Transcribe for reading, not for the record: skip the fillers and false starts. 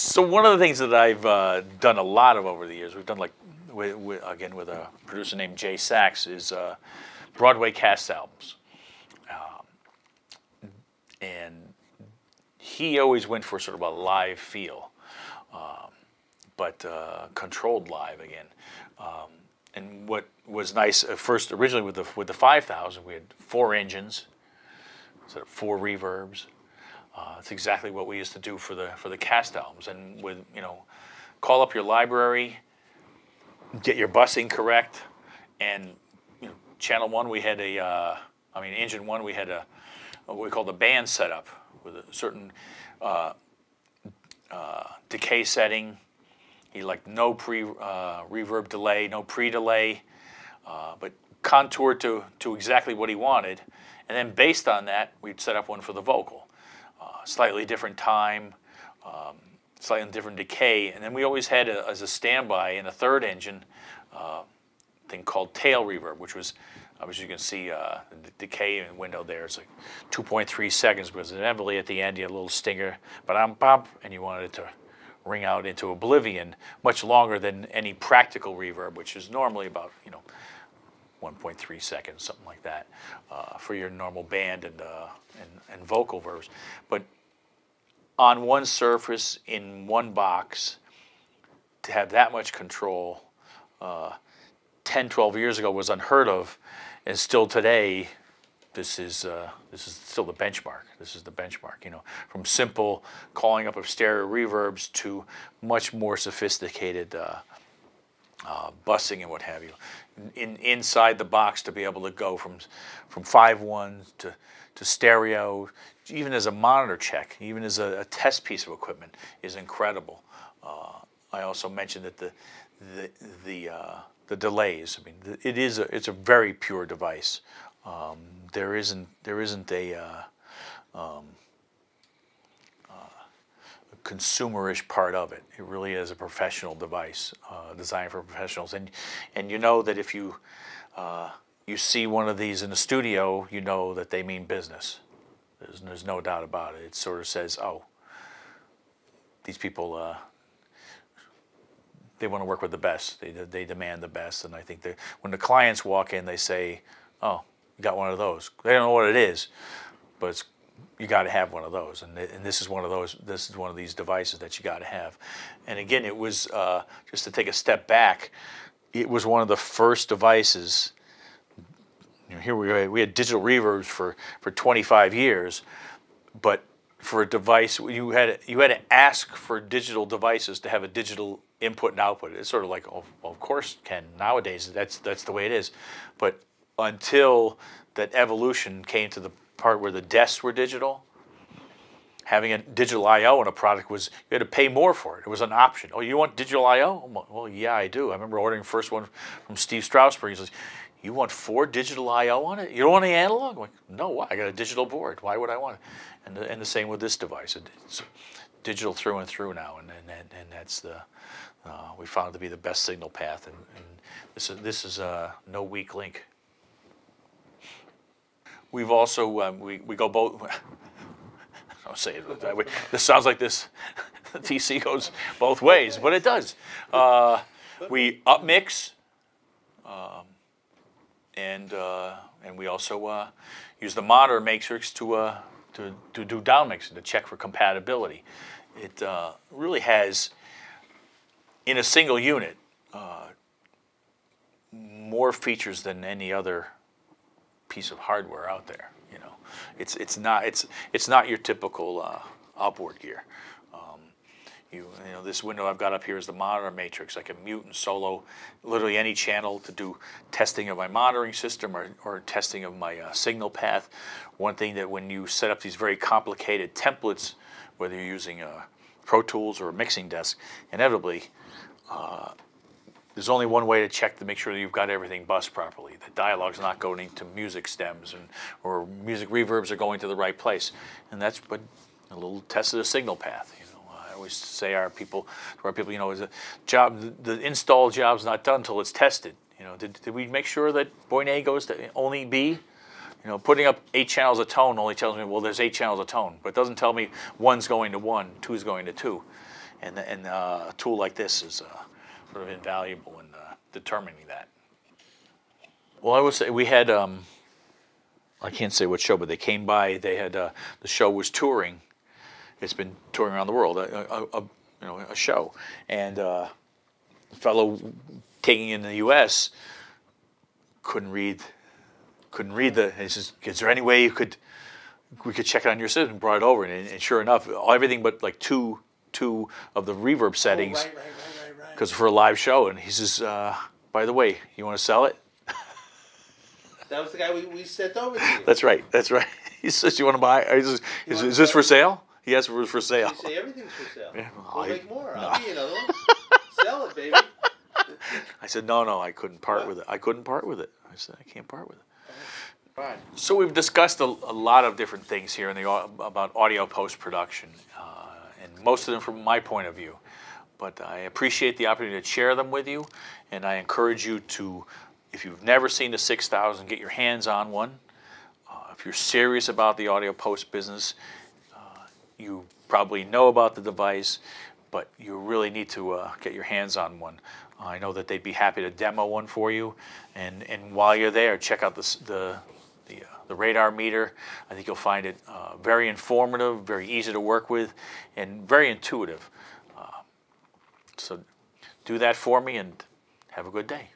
So one of the things that I've done a lot of over the years, we've done like, again with a producer named Jay Sachs, is Broadway cast albums. And he always went for sort of a live feel, but controlled live again. And what was nice first, originally with the 5000, we had 4 engines, sort of 4 reverbs. It's exactly what we used to do for the cast albums. And with, you know, call up your library, get your busing correct, and, you know, channel 1 we had engine 1 we had what we called a band setup with a certain decay setting. He liked no reverb delay, no pre-delay, but contoured to exactly what he wanted. And then based on that, we'd set up one for the vocal. Slightly different time, slightly different decay. And then we always had, as a standby in a 3rd engine, thing called tail reverb, which was, as you can see, the decay window there. It's like 2.3 seconds, because inevitably at the end you had a little stinger, ba-dum-bum, and you wanted it to ring out into oblivion much longer than any practical reverb, which is normally about, you know, 1.3 seconds, something like that, for your normal band and vocal verbs. But on one surface, in one box, to have that much control 10, 12 years ago was unheard of, and still today, this is still the benchmark. This is the benchmark, you know, from simple calling up of stereo reverbs to much more sophisticated busing and what have you. Inside the box, to be able to go from 5.1 to stereo, even as a monitor check, even as a test piece of equipment, is incredible. I also mentioned that the delays. I mean, it's a very pure device. There isn't a consumerish part of it. It really is a professional device, designed for professionals. And you know that if you see one of these in the studio, you know that they mean business. There's no doubt about it. It sort of says, oh, these people, they want to work with the best. They demand the best. And I think that when the clients walk in, they say, oh, you got one of those. They don't know what it is, but you got to have one of those. And this is one of those. This is one of these devices that you got to have. And again, it was just to take a step back. It was one of the first devices. You know, here we had digital reverbs for 25 years, but for a device, you had to ask for digital devices to have a digital input and output. It's sort of like, oh, well, of course, Ken. Nowadays, that's the way it is. But until that evolution came to the part where the desks were digital, having a digital I/O in a product was, you had to pay more for it. It was an option. Oh, you want digital I/O? Well, yeah, I do. I remember ordering the first one from Steve Strasberg. He says, you want 4 digital I/O on it? You don't want any analog? I'm like, no, why? I got a digital board. Why would I want it? And the same with this device. It's digital through and through now, and that's the we found it to be the best signal path, and this is no weak link. We've also we go both. I'll say it that way. This sounds like this. The TC goes both ways, but it does. We upmix, and we also use the monitor matrix to do DownMix, to check for compatibility. It really has, in a single unit, more features than any other piece of hardware out there. You know, it's not your typical outboard gear. You know, this window I've got up here is the monitor matrix. I can mute and solo literally any channel to do testing of my monitoring system or testing of my signal path. One thing that when you set up these very complicated templates, whether you're using Pro Tools or a mixing desk, inevitably there's only one way to check to make sure that you've got everything bussed properly. The dialogue's not going to music stems, or music reverbs are going to the right place. And that's but a little test of the signal path. You know, I always say to our people, you know, is a job, the install job's not done until it's tested. You know, did we make sure that point A goes to only B? You know, putting up 8 channels of tone only tells me, well, there's 8 channels of tone, but it doesn't tell me 1's going to 1, 2's going to 2. and a tool like this is sort of invaluable in determining that. Well, I would say we had, I can't say what show, but they came by. They had the show was touring. It's been touring around the world, a show, and the fellow taking in the U.S. couldn't read the. He says, "Is there any way we could check it on your system?" Brought it over, and sure enough, everything but like two of the reverb settings, right. because for a live show. And he says, "By the way, you want to sell it?" That was the guy we sent over to you. That's right. He says, "You want to buy?" Is this for sale? He asked for sale. You say everything's for sale. Yeah, We'll make more. I'll give you another one. Sell it, baby. I said, no, I couldn't part with it. I couldn't part with it. I said, I can't part with it. Right. So we've discussed a lot of different things here about audio post-production, and most of them from my point of view. But I appreciate the opportunity to share them with you, and I encourage you to, if you've never seen the 6000, get your hands on one. If you're serious about the audio post business, you probably know about the device, but you really need to get your hands on one. I know that they'd be happy to demo one for you, and while you're there, check out the radar meter. I think you'll find it very informative, very easy to work with, and very intuitive. So do that for me, and have a good day.